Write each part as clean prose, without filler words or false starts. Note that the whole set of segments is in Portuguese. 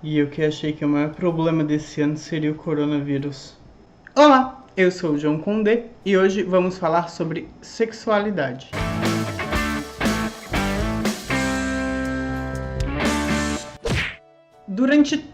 E eu que achei que o maior problema desse ano seria o coronavírus. Olá, eu sou o João Condé e hoje vamos falar sobre sexualidade. Durante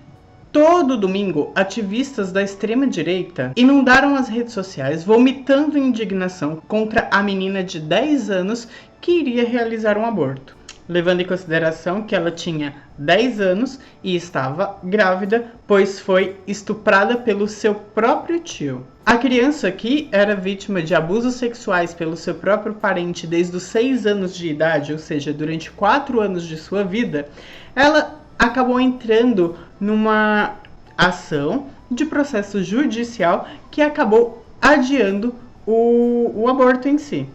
todo domingo, ativistas da extrema-direita inundaram as redes sociais vomitando indignação contra a menina de 10 anos que iria realizar um aborto, levando em consideração que ela tinha 10 anos e estava grávida, pois foi estuprada pelo seu próprio tio. A criança, que era vítima de abusos sexuais pelo seu próprio parente desde os 6 anos de idade, ou seja, durante 4 anos de sua vida, ela acabou entrando numa ação de processo judicial que acabou adiando o aborto em si.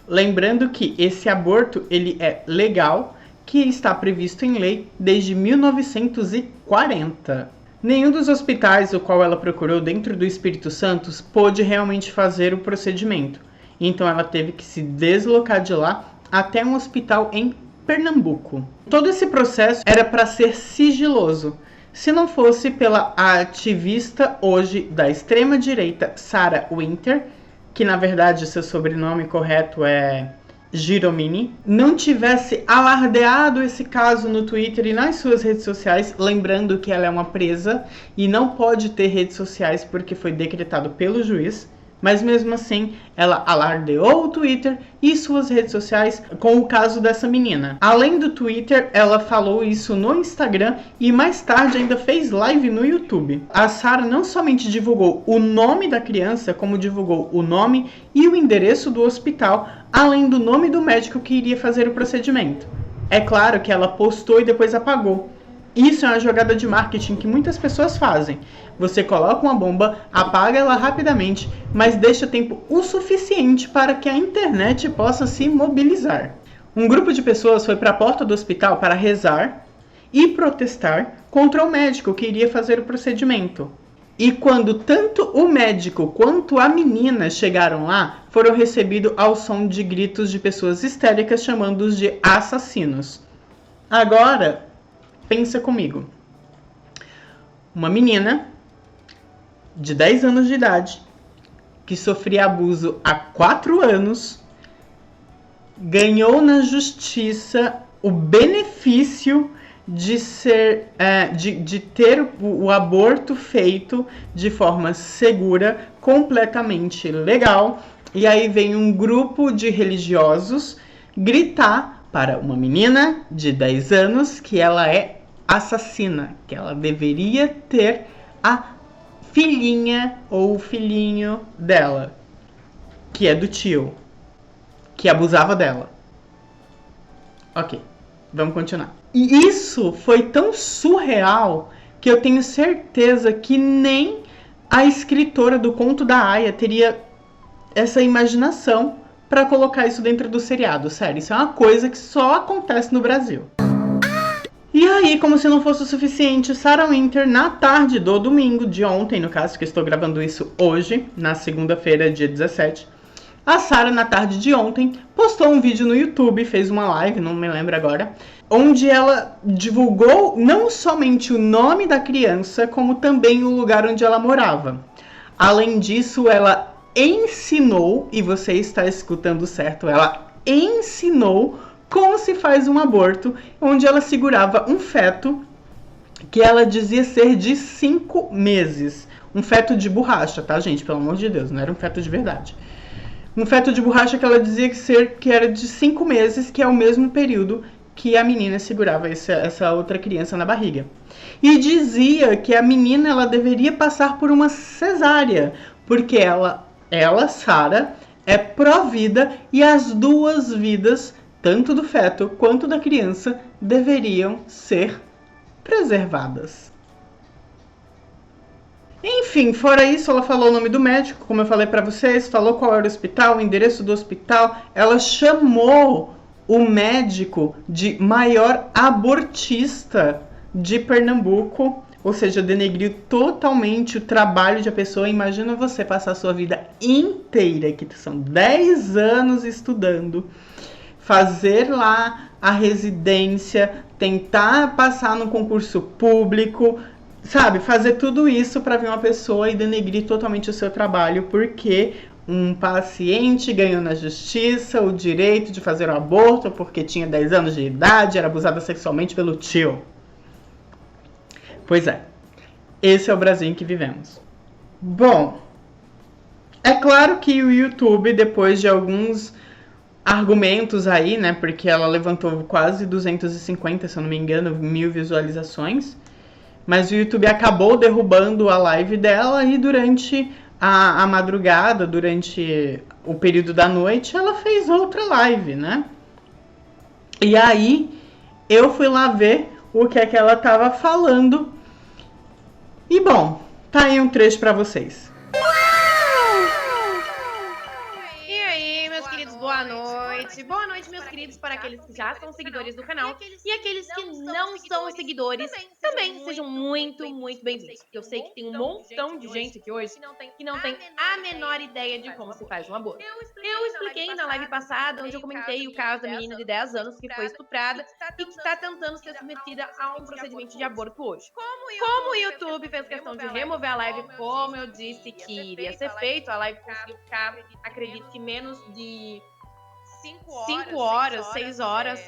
Lembrando que esse aborto ele é legal, que está previsto em lei desde 1940. Nenhum dos hospitais o qual ela procurou dentro do Espírito Santo pôde realmente fazer o procedimento. Então ela teve que se deslocar de lá até um hospital em Pernambuco. Todo esse processo era para ser sigiloso, se não fosse pela ativista hoje da extrema-direita Sarah Winter, que na verdade seu sobrenome correto é Giromini, não tivesse alardeado esse caso no Twitter e nas suas redes sociais, lembrando que ela é uma presa e não pode ter redes sociais porque foi decretado pelo juiz. Mas mesmo assim, ela alardeou o Twitter e suas redes sociais com o caso dessa menina. Além do Twitter, ela falou isso no Instagram e mais tarde ainda fez live no YouTube. A Sarah não somente divulgou o nome da criança, como divulgou o nome e o endereço do hospital, além do nome do médico que iria fazer o procedimento. É claro que ela postou e depois apagou. Isso é uma jogada de marketing que muitas pessoas fazem. Você coloca uma bomba, apaga ela rapidamente, mas deixa tempo o suficiente para que a internet possa se mobilizar. Um grupo de pessoas foi para a porta do hospital para rezar e protestar contra o médico que iria fazer o procedimento. E quando tanto o médico quanto a menina chegaram lá, foram recebidos ao som de gritos de pessoas histéricas chamando-os de assassinos. Agora, pensa comigo. Uma menina de 10 anos de idade que sofria abuso há 4 anos ganhou na justiça o benefício de ter o aborto feito de forma segura, completamente legal. E aí vem um grupo de religiosos gritar para uma menina de 10 anos que ela é assassina, que ela deveria ter a filhinha ou o filhinho dela, que é do tio, que abusava dela. Ok, vamos continuar. E isso foi tão surreal que eu tenho certeza que nem a escritora do Conto da Aia teria essa imaginação para colocar isso dentro do seriado. Sério, isso é uma coisa que só acontece no Brasil. E aí, como se não fosse o suficiente, Sarah Winter, na tarde do domingo, de ontem, no caso, que eu estou gravando isso hoje, na segunda-feira, dia 17, a Sarah, na tarde de ontem, postou um vídeo no YouTube, fez uma live, não me lembro agora, onde ela divulgou não somente o nome da criança, como também o lugar onde ela morava. Além disso, ela ensinou, e você está escutando certo, ela ensinou como se faz um aborto, onde ela segurava um feto que ela dizia ser de 5 meses. Um feto de borracha, tá, gente? Pelo amor de Deus, não era um feto de verdade. Um feto de borracha que ela dizia que era de 5 meses, que é o mesmo período que a menina segurava essa outra criança na barriga. E dizia que a menina ela deveria passar por uma cesárea, porque ela, Sarah, é pró-vida e as duas vidas, tanto do feto quanto da criança, deveriam ser preservadas. Enfim, fora isso, ela falou o nome do médico, como eu falei pra vocês, falou qual era o hospital, o endereço do hospital. Ela chamou o médico de maior abortista de Pernambuco, ou seja, denegriu totalmente o trabalho de a pessoa. Imagina você passar a sua vida inteira, que são 10 anos estudando, fazer lá a residência, tentar passar no concurso público, sabe? Fazer tudo isso para vir uma pessoa e denegrir totalmente o seu trabalho, porque um paciente ganhou na justiça o direito de fazer um aborto porque tinha 10 anos de idade, era abusada sexualmente pelo tio. Pois é, esse é o Brasil em que vivemos. Bom, é claro que o YouTube, depois de alguns argumentos aí, né, porque ela levantou quase 250, se eu não me engano, 1000 visualizações, mas o YouTube acabou derrubando a live dela e durante a madrugada, durante o período da noite, ela fez outra live, né? E aí eu fui lá ver o que é que ela tava falando. E bom, tá aí um trecho pra vocês. E aí, meus queridos, boa noite. Boa noite, meus queridos, para aqueles que já são seguidores do canal e aqueles que não são seguidores também sejam muito bem-vindos. Porque eu sei que tem um montão de gente aqui hoje que não tem a menor ideia de como se faz um aborto. Eu expliquei na live passada, onde eu comentei o caso da menina de 10 anos que foi estuprada e que está tentando ser submetida a um procedimento de aborto hoje. Como o YouTube fez questão de remover a live, como eu disse que iria ser feito, a live conseguiu ficar, acredito que menos de 5 horas, 6 horas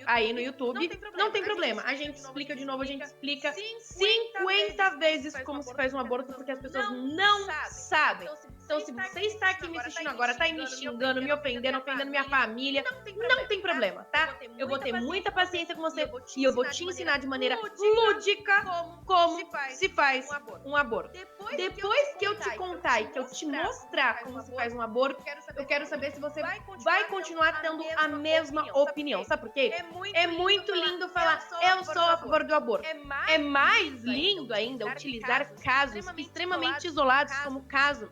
aí no YouTube. Não tem problema. A gente explica de novo, a gente explica 50 vezes como se faz um aborto, porque as pessoas não sabem. Então, se você está aqui me assistindo agora, tá aí me xingando, me ofendendo minha família, não tem problema, tá? Eu vou ter muita paciência com você e eu vou te ensinar de maneira lúdica como se faz um aborto. Depois que eu te contar e que eu te mostrar como se faz um aborto, eu quero saber se você vai continuar tendo a mesma opinião. Sabe por quê? É muito lindo falar, eu sou a favor do aborto. É mais lindo ainda utilizar casos extremamente isolados, como o caso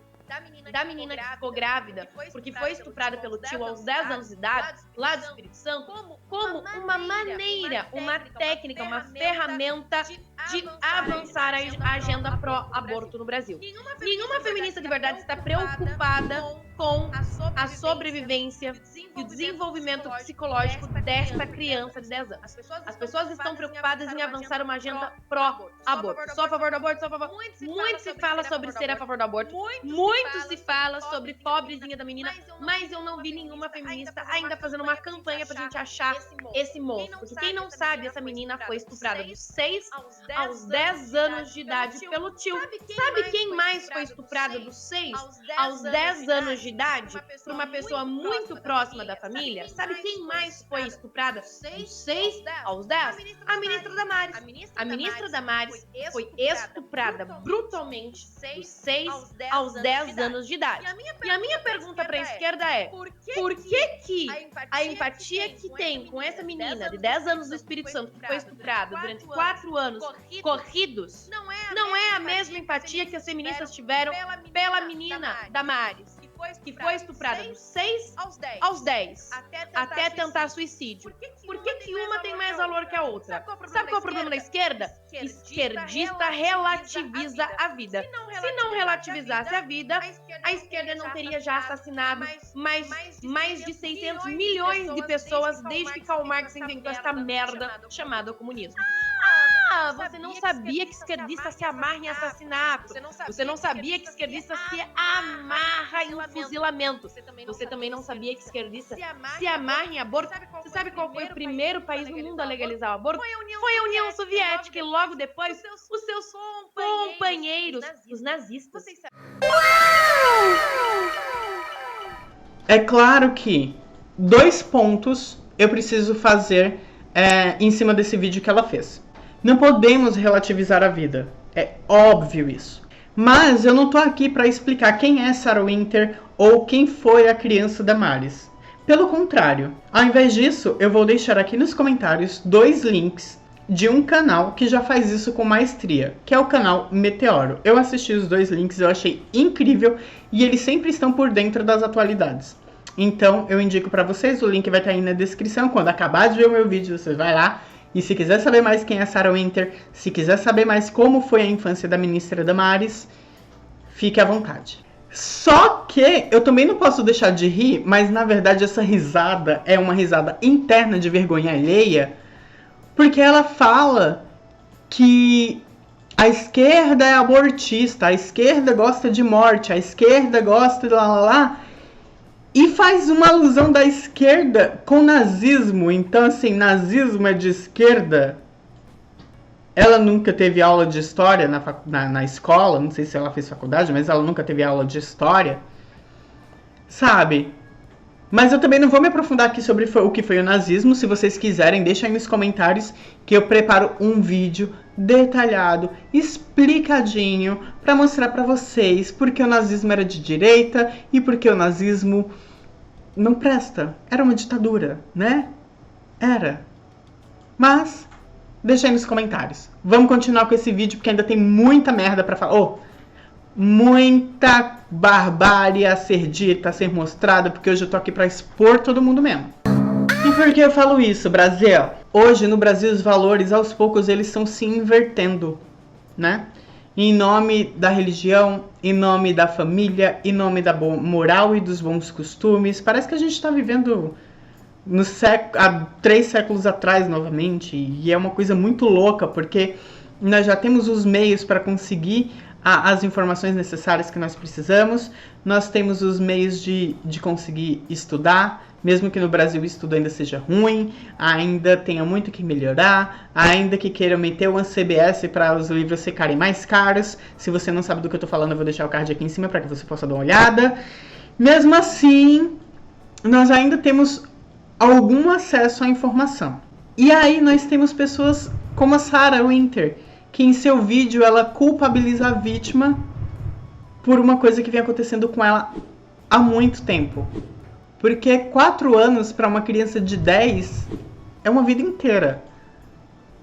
da menina que ficou grávida porque foi estuprada pelo tio aos 10 anos de idade, lá do Espírito Santo, como uma maneira, uma técnica, uma ferramenta de avançar a agenda pró-aborto no Brasil. Nenhuma feminista de verdade está preocupada com a sobrevivência e o desenvolvimento psicológico desta criança de 10 anos. As pessoas estão preocupadas em avançar uma agenda pró-aborto. Sou a favor do aborto, sou a favor. Muito se fala sobre ser a favor do aborto. Muito se fala sobre pobrezinha da menina, mas eu não vi nenhuma feminista ainda fazendo uma campanha pra gente achar esse monstro. Porque quem não sabe, essa menina foi estuprada dos 6 aos 10 anos de idade pelo tio. Sabe quem mais foi estuprada dos 6 aos 10 anos de idade por uma pessoa muito próxima da família? Sabe quem mais foi estuprada dos 6 aos 10? A ministra Damares. A ministra Damares foi estuprada brutalmente dos 6 aos 10 anos de idade. E a minha pergunta para a esquerda é: por que a empatia que tem com essa menina de 10 anos do Espírito Santo que foi estuprada durante 4 anos corridos não é a mesma empatia que as feministas tiveram pela menina Damares, que foi estuprada dos 6 aos 10 até tentar suicídio? Por que uma tem mais valor que a outra? Sabe qual é o problema da esquerda? Esquerdista relativiza a vida. Se não relativizasse a vida, a esquerda não teria já assassinado mais de 600 milhões de pessoas desde que Karl Marx inventou esta merda chamada comunismo. Você não sabia que esquerdista se amarra em assassinato. Você não sabia que esquerdista se amarra em um fuzilamento. Você também não sabia que esquerdista se amarra em aborto. Você sabe qual foi o primeiro país no mundo a legalizar o aborto? Foi a União Soviética e logo depois os seus companheiros, os nazistas. É claro que 2 pontos eu preciso fazer em cima desse vídeo que ela fez. Não podemos relativizar a vida, é óbvio isso. Mas eu não tô aqui para explicar quem é Sarah Winter ou quem foi a criança Damares. Pelo contrário, ao invés disso, eu vou deixar aqui nos comentários 2 links de um canal que já faz isso com maestria, que é o canal Meteoro. Eu assisti os 2 links, eu achei incrível e eles sempre estão por dentro das atualidades. Então eu indico para vocês, o link vai estar aí na descrição. Quando acabar de ver o meu vídeo, você vai lá. E se quiser saber mais quem é Sarah Winter, se quiser saber mais como foi a infância da ministra Damares, fique à vontade. Só que eu também não posso deixar de rir, mas na verdade essa risada é uma risada interna de vergonha alheia, porque ela fala que a esquerda é abortista, a esquerda gosta de morte, a esquerda gosta de lá, e faz uma alusão da esquerda com nazismo. Então, assim, nazismo é de esquerda. Ela nunca teve aula de história na escola, não sei se ela fez faculdade, mas ela nunca teve aula de história, sabe? Mas eu também não vou me aprofundar aqui sobre o que foi o nazismo. Se vocês quiserem, deixem aí nos comentários que eu preparo um vídeo detalhado, explicadinho, para mostrar para vocês porque o nazismo era de direita e porque o nazismo não presta. Era uma ditadura, né? Era. Mas deixa aí nos comentários. Vamos continuar com esse vídeo porque ainda tem muita merda pra falar. Muita barbárie a ser dita, a ser mostrada, porque hoje eu tô aqui pra expor todo mundo mesmo. E por que eu falo isso, Brasil? Hoje no Brasil os valores, aos poucos, eles estão se invertendo, né? Em nome da religião, em nome da família, em nome da moral e dos bons costumes. Parece que a gente tá vivendo há 3 séculos atrás novamente, e é uma coisa muito louca, porque nós já temos os meios para conseguir as informações necessárias que nós precisamos, nós temos os meios de conseguir estudar, mesmo que no Brasil o estudo ainda seja ruim, ainda tenha muito que melhorar, ainda que queiram meter uma CBS para os livros ficarem mais caros. Se você não sabe do que eu estou falando, eu vou deixar o card aqui em cima para que você possa dar uma olhada. Mesmo assim, nós ainda temos algum acesso à informação. E aí nós temos pessoas como a Sarah Winter, que em seu vídeo ela culpabiliza a vítima por uma coisa que vem acontecendo com ela há muito tempo. Porque 4 anos para uma criança de 10 é uma vida inteira.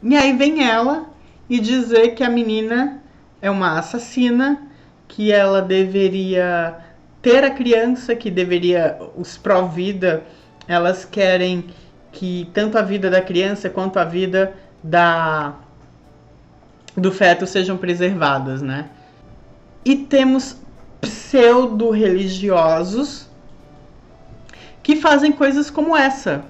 E aí vem ela e dizer que a menina é uma assassina, que ela deveria ter a criança, que deveria, os pró-vida, elas querem que tanto a vida da criança quanto a vida do feto sejam preservadas, né? E temos pseudo-religiosos que fazem coisas como essa.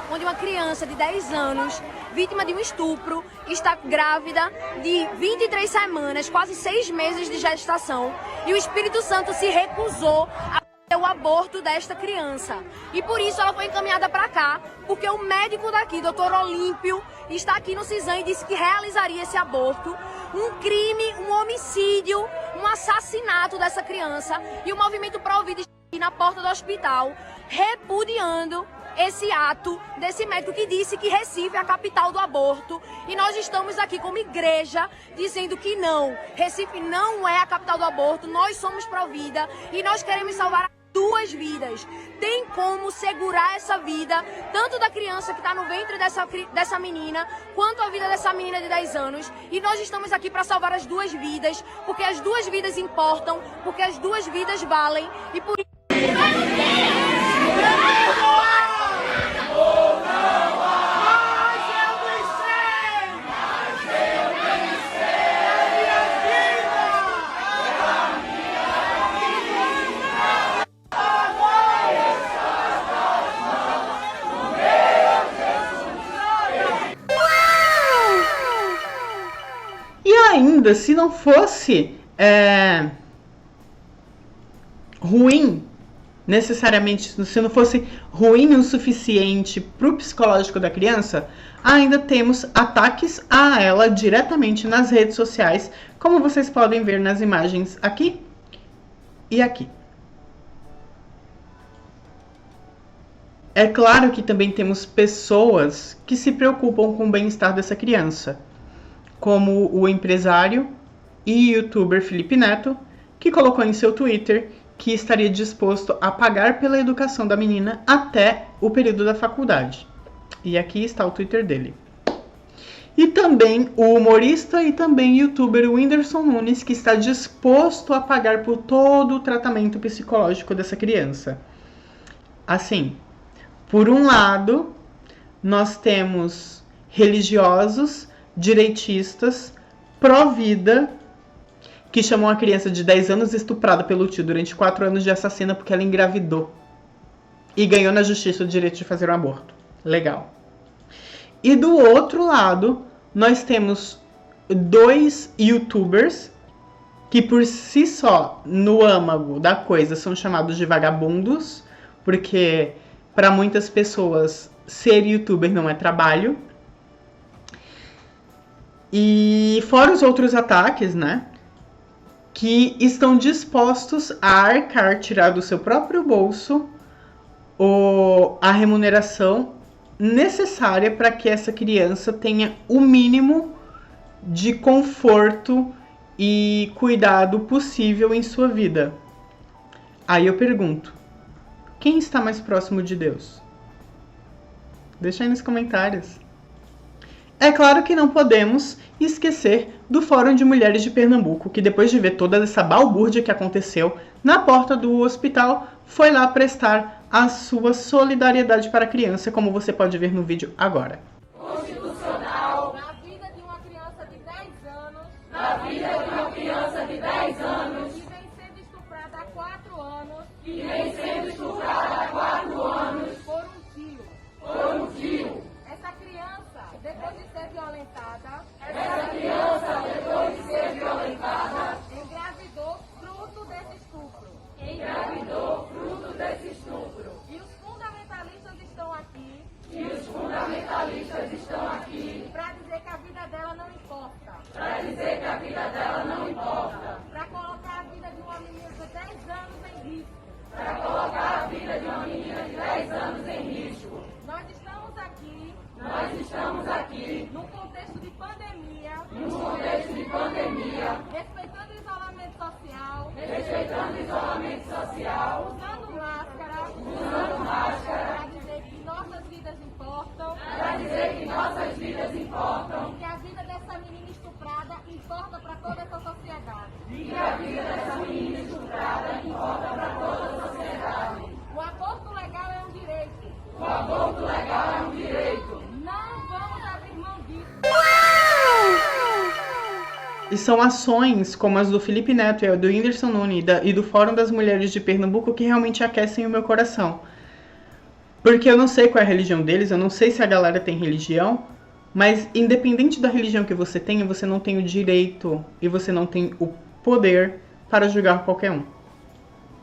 Onde uma criança de 10 anos, vítima de um estupro, está grávida de 23 semanas, quase 6 meses de gestação, e o Espírito Santo se recusou a fazer o aborto desta criança. E por isso ela foi encaminhada para cá, porque o médico daqui, Dr. Olímpio, está aqui no CISAM e disse que realizaria esse aborto. Um crime, um homicídio, um assassinato dessa criança, e o movimento Pró-Vida está aqui na porta do hospital, repudiando esse ato desse médico que disse que Recife é a capital do aborto. E nós estamos aqui como igreja dizendo que não, Recife não é a capital do aborto, nós somos Pró-Vida e nós queremos salvar 2 vidas. Tem como segurar essa vida, tanto da criança que está no ventre dessa menina, quanto a vida dessa menina de 10 anos. E nós estamos aqui para salvar as 2 vidas, porque as 2 vidas importam, porque as 2 vidas valem. E por isso... Ainda, se não fosse ruim, necessariamente, se não fosse ruim o suficiente para o psicológico da criança, ainda temos ataques a ela diretamente nas redes sociais, como vocês podem ver nas imagens aqui e aqui. É claro que também temos pessoas que se preocupam com o bem-estar dessa criança, como o empresário e youtuber Felipe Neto, que colocou em seu Twitter que estaria disposto a pagar pela educação da menina até o período da faculdade. E aqui está o Twitter dele. E também o humorista e também youtuber Whindersson Nunes, que está disposto a pagar por todo o tratamento psicológico dessa criança. Assim, por um lado, nós temos religiosos, direitistas, pró-vida, que chamam a criança de 10 anos estuprada pelo tio durante 4 anos de assassina porque ela engravidou. E ganhou na justiça o direito de fazer um aborto. Legal. E do outro lado, nós temos 2 youtubers que por si só, no âmago da coisa, são chamados de vagabundos, porque para muitas pessoas ser youtuber não é trabalho. E fora os outros ataques, né, que estão dispostos a arcar, tirar do seu próprio bolso a remuneração necessária para que essa criança tenha o mínimo de conforto e cuidado possível em sua vida. Aí eu pergunto, quem está mais próximo de Deus? Deixa aí nos comentários. É claro que não podemos esquecer do Fórum de Mulheres de Pernambuco, que depois de ver toda essa balbúrdia que aconteceu na porta do hospital, foi lá prestar a sua solidariedade para a criança, como você pode ver no vídeo agora. Constitucional, na vida de uma criança de 10 anos, na vida de uma criança de 10 anos, que vem sendo estuprada há 4 anos, que vem sendo estuprada há 4 anos, por um tio. Essa criança, depois de ser violentada, engravidou fruto desse estupro. E os fundamentalistas estão aqui. Para dizer que a vida dela não importa. Para colocar a vida de uma menina de 10 anos em risco. Nós estamos aqui num contexto de pandemia, respeitando o isolamento social, usando máscara, para dizer que nossas vidas importam, e que a vida dessa menina estuprada importa para toda essa sociedade. O aborto legal é um direito. Não vamos abrir mão disso. E são ações como as do Felipe Neto e do Whindersson Nunes e do Fórum das Mulheres de Pernambuco que realmente aquecem o meu coração. Porque eu não sei qual é a religião deles, eu não sei se a galera tem religião, mas independente da religião que você tenha, você não tem o direito e você não tem o poder para julgar qualquer um.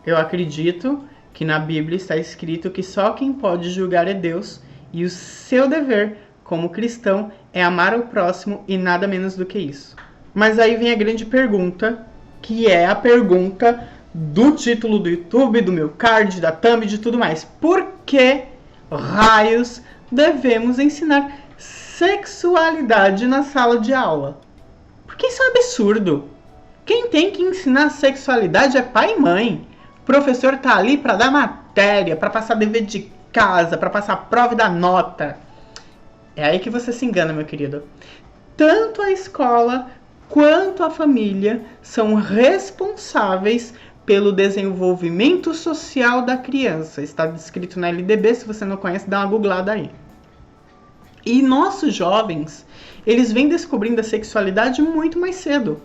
Eu acredito que na Bíblia está escrito que só quem pode julgar é Deus, e o seu dever como cristão é amar o próximo e nada menos do que isso. Mas aí vem a grande pergunta, que é a pergunta do título do YouTube, do meu card, da thumb, de tudo mais. Por que raios devemos ensinar sexualidade na sala de aula? Porque isso é um absurdo. Quem tem que ensinar sexualidade é pai e mãe. O professor tá ali para dar matéria, para passar dever de casa, para passar a prova e dar nota. É aí que você se engana, meu querido. Tanto a escola quanto a família são responsáveis pelo desenvolvimento social da criança. Está descrito na LDB, se você não conhece, dá uma googlada aí. E nossos jovens, eles vêm descobrindo a sexualidade muito mais cedo.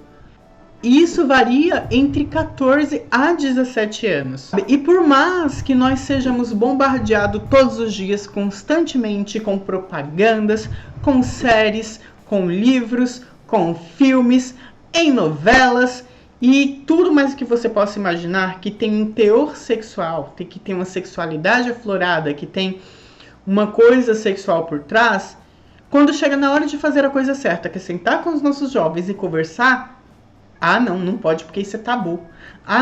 E isso varia entre 14 a 17 anos. E por mais que nós sejamos bombardeados todos os dias, constantemente, com propagandas, com séries, com livros, com filmes, em novelas e tudo mais que você possa imaginar que tem um teor sexual, que tem uma sexualidade aflorada, que tem uma coisa sexual por trás, quando chega na hora de fazer a coisa certa, que é sentar com os nossos jovens e conversar, não pode porque isso é tabu.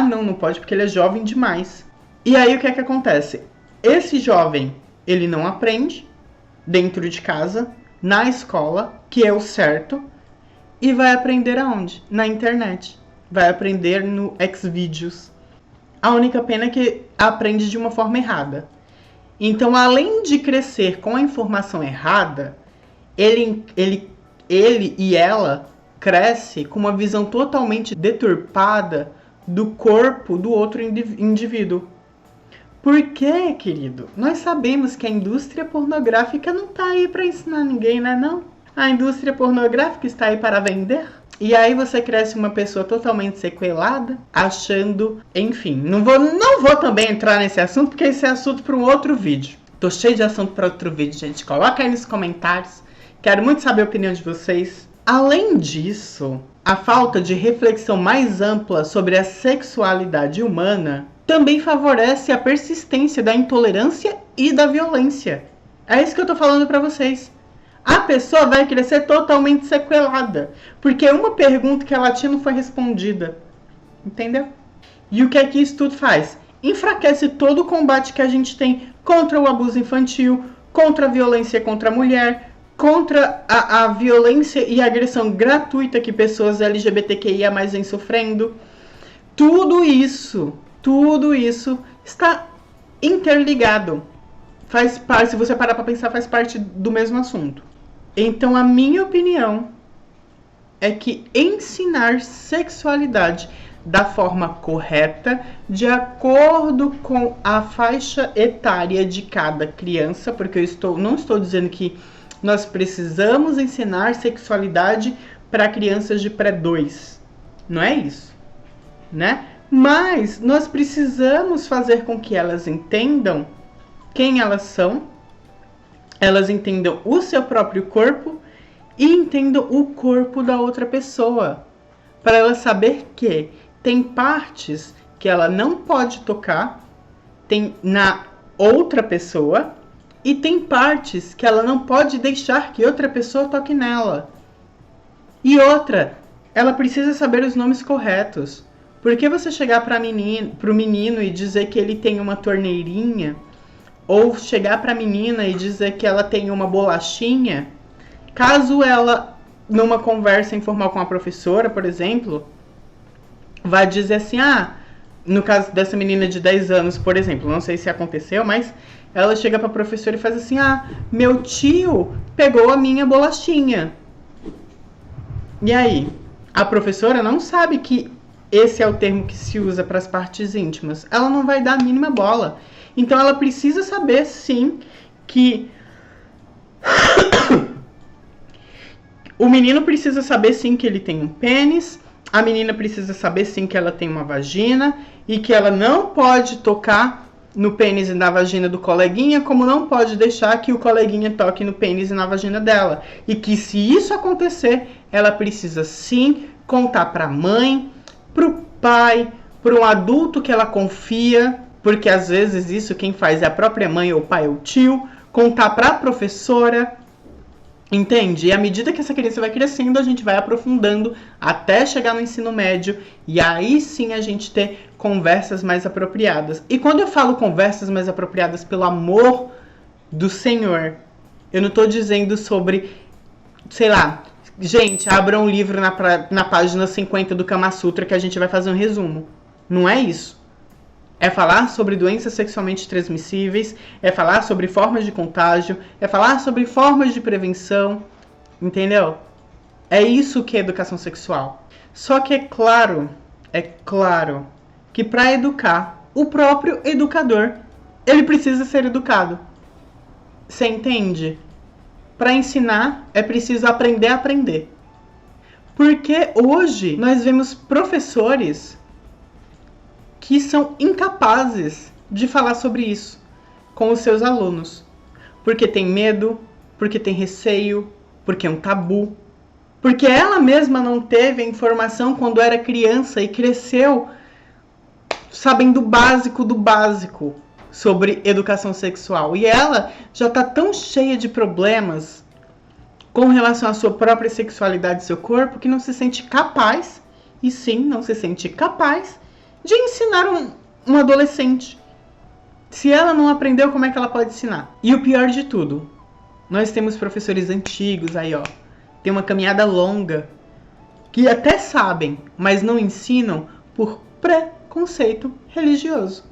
Não pode porque ele é jovem demais. E aí o que é que acontece? Esse jovem, ele não aprende dentro de casa, na escola, que é o certo, e vai aprender aonde? Na internet. Vai aprender no Xvideos. A única pena é que aprende de uma forma errada. Então, além de crescer com a informação errada, ele e ela cresce com uma visão totalmente deturpada do corpo do outro indivíduo. Por quê, querido? Nós sabemos que a indústria pornográfica não tá aí para ensinar ninguém, né, não? A indústria pornográfica está aí para vender. E aí você cresce uma pessoa totalmente sequelada, achando... Enfim, não vou também entrar nesse assunto, porque esse é assunto para um outro vídeo. Tô cheio de assunto para outro vídeo, gente. Coloca aí nos comentários. Quero muito saber a opinião de vocês. Além disso, a falta de reflexão mais ampla sobre a sexualidade humana também favorece a persistência da intolerância e da violência. É isso que eu tô falando para vocês. A pessoa vai crescer totalmente sequelada, porque uma pergunta que ela tinha não foi respondida. Entendeu? E o que é que isso tudo faz? Enfraquece todo o combate que a gente tem contra o abuso infantil, contra a violência contra a mulher, contra a violência e a agressão gratuita que pessoas LGBTQIA+ vêm sofrendo. Tudo isso está interligado. Faz parte, se você parar para pensar, faz parte do mesmo assunto. Então, a minha opinião é que ensinar sexualidade da forma correta, de acordo com a faixa etária de cada criança, porque não estou dizendo que nós precisamos ensinar sexualidade para crianças de pré-2. Não é isso, né? Mas nós precisamos fazer com que elas entendam quem elas são, elas entendam o seu próprio corpo e entendam o corpo da outra pessoa. Para ela saber que tem partes que ela não pode tocar na outra pessoa e tem partes que ela não pode deixar que outra pessoa toque nela. E outra, ela precisa saber os nomes corretos. Por que você chegar para o menino e dizer que ele tem uma torneirinha, ou chegar para a menina e dizer que ela tem uma bolachinha, caso ela, numa conversa informal com a professora, por exemplo, vai dizer assim, no caso dessa menina de 10 anos, por exemplo, não sei se aconteceu, mas ela chega para a professora e faz assim, meu tio pegou a minha bolachinha. E aí? A professora não sabe que esse é o termo que se usa para as partes íntimas. Ela não vai dar a mínima bola. Então ela precisa saber, sim, que o menino precisa saber, sim, que ele tem um pênis. A menina precisa saber, sim, que ela tem uma vagina. E que ela não pode tocar no pênis e na vagina do coleguinha, como não pode deixar que o coleguinha toque no pênis e na vagina dela. E que se isso acontecer, ela precisa, sim, contar para a mãe, para o pai, para um adulto que ela confia, porque às vezes isso quem faz é a própria mãe ou o pai ou o tio, contar para a professora, entende? E à medida que essa criança vai crescendo, a gente vai aprofundando até chegar no ensino médio, e aí sim a gente ter conversas mais apropriadas. E quando eu falo conversas mais apropriadas, pelo amor do Senhor, eu não estou dizendo sobre, sei lá, gente, abra um livro na página 50 do Kama Sutra que a gente vai fazer um resumo. Não é isso. É falar sobre doenças sexualmente transmissíveis, é falar sobre formas de contágio, é falar sobre formas de prevenção, entendeu? É isso que é educação sexual. Só que é claro que para educar, o próprio educador, ele precisa ser educado. Você entende? Para ensinar, é preciso aprender a aprender. Porque hoje nós vemos professores que são incapazes de falar sobre isso com os seus alunos. Porque tem medo, porque tem receio, porque é um tabu. Porque ela mesma não teve a informação quando era criança e cresceu sabendo o básico do básico sobre educação sexual. E ela já está tão cheia de problemas com relação à sua própria sexualidade e seu corpo que não se sente capaz, e sim, não se sente capaz de ensinar um adolescente. Se ela não aprendeu, como é que ela pode ensinar? E o pior de tudo, nós temos professores antigos aí, ó. Tem uma caminhada longa, que até sabem, mas não ensinam, por preconceito religioso.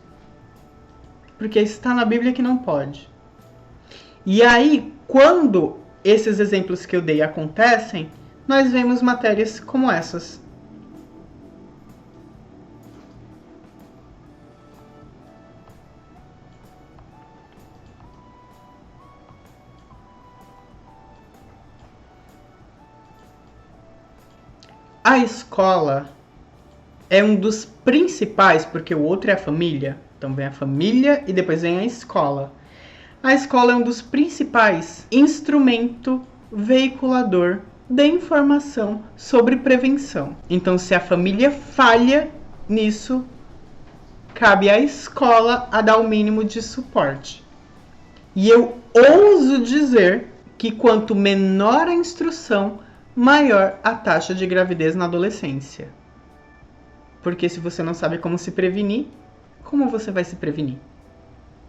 Porque está na Bíblia que não pode. E aí, quando esses exemplos que eu dei acontecem, nós vemos matérias como essas. A escola é um dos principais, porque o outro é a família. Então vem a família e depois vem a escola. A escola é um dos principais instrumentos veiculador de informação sobre prevenção. Então, se a família falha nisso, cabe à escola a dar o mínimo de suporte. E eu ouso dizer que quanto menor a instrução, maior a taxa de gravidez na adolescência. Porque se você não sabe como se prevenir, como você vai se prevenir?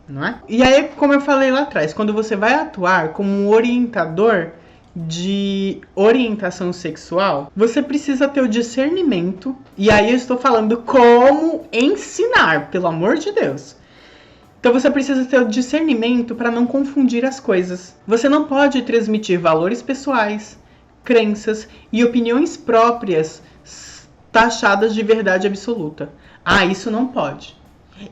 Não é? E aí, como eu falei lá atrás, quando você vai atuar como um orientador de orientação sexual, você precisa ter o discernimento. E aí eu estou falando como ensinar, pelo amor de Deus. Então você precisa ter o discernimento para não confundir as coisas. Você não pode transmitir valores pessoais, crenças e opiniões próprias taxadas de verdade absoluta. Ah, isso não pode.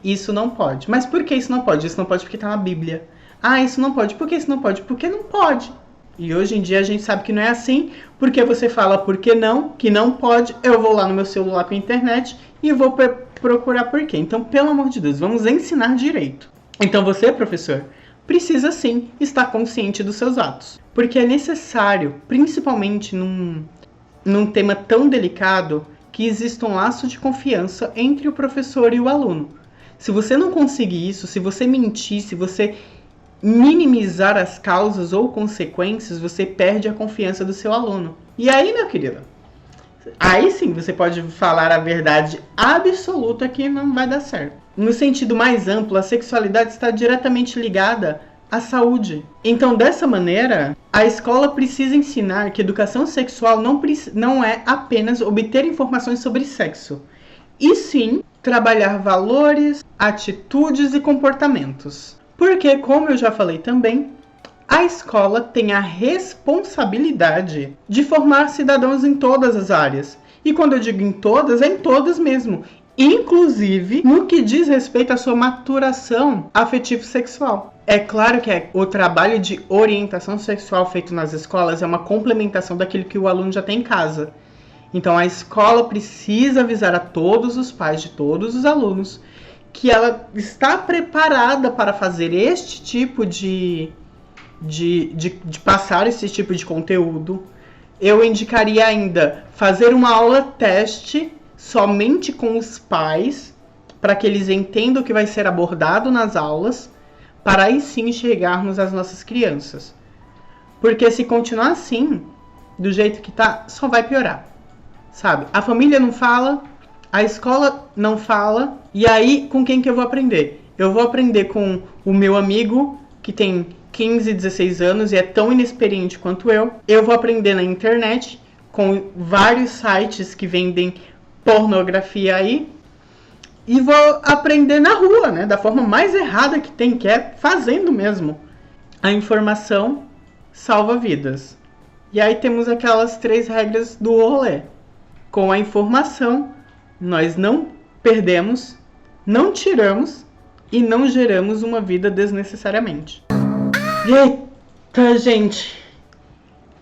Isso não pode. Mas por que isso não pode? Isso não pode porque está na Bíblia. Ah, isso não pode. Por que isso não pode? Porque não pode. E hoje em dia a gente sabe que não é assim, porque você fala por que não, que não pode, eu vou lá no meu celular com a internet e vou procurar por quê. Então, pelo amor de Deus, vamos ensinar direito. Então você, professor, precisa sim estar consciente dos seus atos. Porque é necessário, principalmente num tema tão delicado, que exista um laço de confiança entre o professor e o aluno. Se você não conseguir isso, se você mentir, se você minimizar as causas ou consequências, você perde a confiança do seu aluno. E aí, meu querido, aí sim você pode falar a verdade absoluta que não vai dar certo. No sentido mais amplo, a sexualidade está diretamente ligada à saúde. Então, dessa maneira, a escola precisa ensinar que educação sexual não é apenas obter informações sobre sexo, e sim trabalhar valores, atitudes e comportamentos. Porque, como eu já falei também, a escola tem a responsabilidade de formar cidadãos em todas as áreas. E quando eu digo em todas, é em todas mesmo. Inclusive no que diz respeito à sua maturação afetivo-sexual. É claro que o trabalho de orientação sexual feito nas escolas é uma complementação daquilo que o aluno já tem em casa. Então a escola precisa avisar a todos os pais de todos os alunos que ela está preparada para fazer este tipo de passar esse tipo de conteúdo. Eu indicaria ainda fazer uma aula teste somente com os pais, para que eles entendam o que vai ser abordado nas aulas, para aí sim chegarmos às nossas crianças. Porque se continuar assim, do jeito que tá, só vai piorar, sabe? A família não fala, a escola não fala, e aí com quem que eu vou aprender? Eu vou aprender com o meu amigo, que tem 15, 16 anos e é tão inexperiente quanto eu. Eu vou aprender na internet, com vários sites que vendem pornografia aí, e vou aprender na rua, né, da forma mais errada que tem, que é fazendo mesmo. A informação salva vidas. E aí temos aquelas 3 regras do rolê. Com a informação, nós não perdemos, não tiramos e não geramos uma vida desnecessariamente. Eita, gente!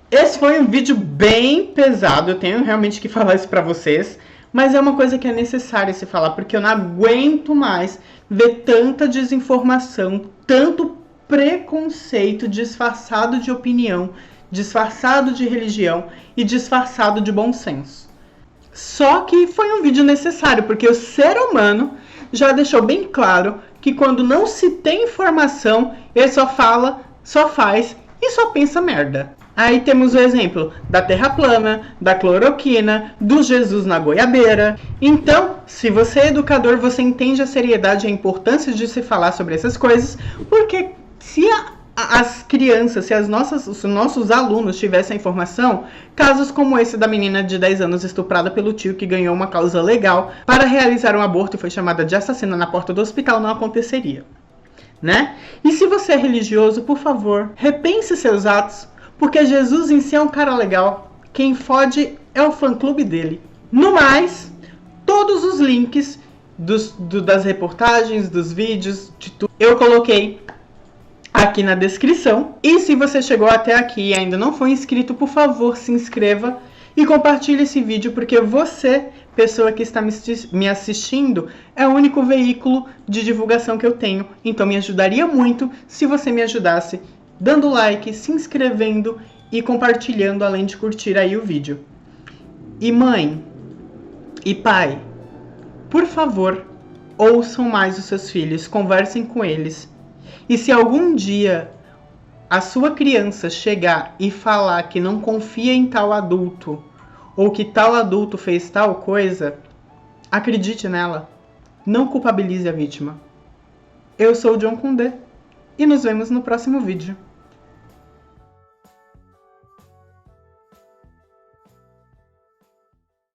Esse foi um vídeo bem pesado, eu tenho realmente que falar isso pra vocês. Mas é uma coisa que é necessário se falar, porque eu não aguento mais ver tanta desinformação, tanto preconceito disfarçado de opinião, disfarçado de religião e disfarçado de bom senso. Só que foi um vídeo necessário, porque o ser humano já deixou bem claro que quando não se tem informação, ele só fala, só faz e só pensa merda. Aí temos o exemplo da terra plana, da cloroquina, do Jesus na goiabeira. Então, se você é educador, você entende a seriedade e a importância de se falar sobre essas coisas, porque se as crianças, se os nossos alunos tivessem a informação, casos como esse da menina de 10 anos estuprada pelo tio que ganhou uma causa legal para realizar um aborto e foi chamada de assassina na porta do hospital, não aconteceria, né? E se você é religioso, por favor, repense seus atos, porque Jesus em si é um cara legal. Quem fode é o fã-clube dele. No mais, todos os links das reportagens, dos vídeos, de tudo, eu coloquei aqui na descrição. E se você chegou até aqui e ainda não foi inscrito, por favor, se inscreva e compartilhe esse vídeo, porque você, pessoa que está me assistindo, é o único veículo de divulgação que eu tenho. Então me ajudaria muito se você me ajudasse dando like, se inscrevendo e compartilhando, além de curtir aí o vídeo. E mãe e pai, por favor, ouçam mais os seus filhos, conversem com eles. E se algum dia a sua criança chegar e falar que não confia em tal adulto, ou que tal adulto fez tal coisa, acredite nela. Não culpabilize a vítima. Eu sou o John Condé e nos vemos no próximo vídeo.